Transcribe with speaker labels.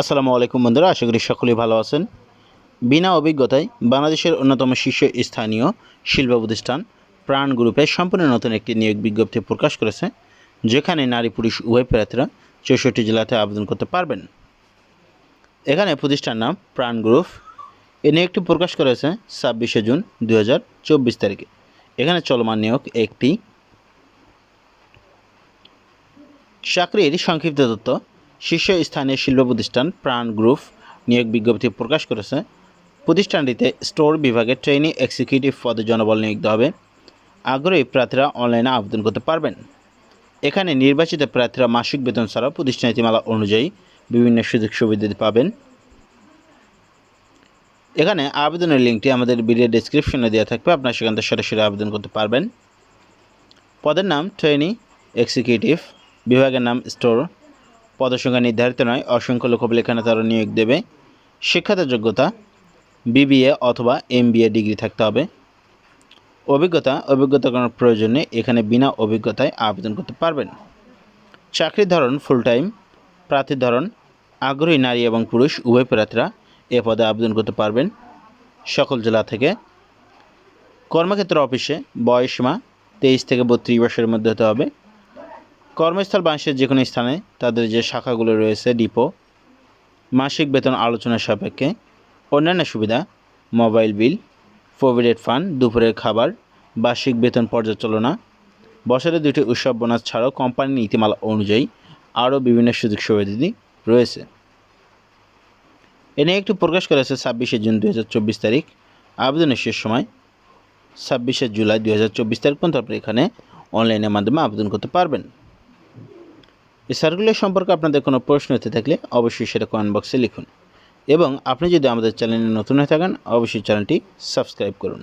Speaker 1: আসসালামু আলাইকুম বন্ধুরা, আশা করি সকলেই ভালো আছেন। বিনা অভিজ্ঞতায় বাংলাদেশের অন্যতম শীর্ষস্থানীয় শিল্প প্রতিষ্ঠান প্রাণ গ্রুপে সম্পূর্ণ নতুন একটি নিয়োগ বিজ্ঞপ্তি প্রকাশ করেছে, যেখানে নারী পুরুষ উভয় প্রার্থীরা ৬৪ জেলাতে আবেদন করতে পারবেন। এখানে প্রতিষ্ঠান নাম প্রাণ গ্রুপ। এই নিয়োগটি প্রকাশ করেছে ২৬শে জুন ২০২৪ তারিখে। এখানে চলমান নিয়োগ একটি। চাকরির সংক্ষিপ্ত তথ্য: শীর্ষস্থানীয় শিল্প প্রতিষ্ঠান প্রাণ গ্রুপ নিয়োগ বিজ্ঞপ্তি প্রকাশ করেছে। প্রতিষ্ঠানটিতে স্টোর বিভাগে ট্রেনি এক্সিকিউটিভ পদে জনবল নিয়োগ দেওয়া হবে। আগ্রহী প্রার্থীরা অনলাইনে আবেদন করতে পারবেন। এখানে নির্বাচিত প্রার্থীরা মাসিক বেতন ছাড়াও প্রতিষ্ঠান নীতিমালা অনুযায়ী বিভিন্ন সুযোগ সুবিধা পাবেন। এখানে আবেদনের লিঙ্কটি আমাদের ভিডিও ডেসক্রিপশনে দেওয়া থাকবে, আপনারা সেখান থেকে সরাসরি আবেদন করতে পারবেন। পদের নাম ট্রেনি এক্সিকিউটিভ, বিভাগের নাম স্টোর। পদসংখ্যা নির্ধারিত নয়, অসংখ্য লোকবল এখানে তারা নিয়োগ দেবে। শিক্ষাগত যোগ্যতা BBA অথবা MBA ডিগ্রি থাকতে হবে। অভিজ্ঞতা কোনো প্রয়োজন নেই, এখানে বিনা অভিজ্ঞতায় আবেদন করতে পারবেন। চাকরির ধরন ফুল টাইম। প্রার্থীর ধরন আগ্রহী নারী এবং পুরুষ উভয় প্রার্থীরা এ পদে আবেদন করতে পারবেন সকল জেলা থেকে। কর্মক্ষেত্র অফিসে বয়সসীমা 23 থেকে 32 বছরের মধ্যে হতে হবে। কর্মস্থল বাংলাদেশের যে কোনো স্থানে তাদের যে শাখাগুলো রয়েছে ডিপো। মাসিক বেতন আলোচনা সাপেক্ষে। অন্যান্য সুবিধা: মোবাইল বিল, প্রভিডেন্ট ফান্ড, দুপুরের খাবার, বার্ষিক বেতন পর্যালোচনা, বছরে 2টি উৎসব বোনাস ছাড়াও কোম্পানির নীতিমালা অনুযায়ী আরও বিভিন্ন সুযোগ সুবিধা রয়েছে। এ নিয়ে একটু প্রকাশ করেছে 26শে জুন 2024 তারিখ। আবেদনের শেষ সময় 26শে জুলাই 2024 তারিখ পর্যন্ত আপনি এখানে অনলাইনের মাধ্যমে আবেদন করতে পারবেন। এই সার্কুলার সম্পর্কে আপনাদের কোনো প্রশ্ন হতে থাকলে অবশ্যই সেটা কমেন্ট বক্সে লিখুন, এবং আপনি যদি আমাদের চ্যানেলে নতুন হয়ে থাকেন অবশ্যই চ্যানেলটি সাবস্ক্রাইব করুন।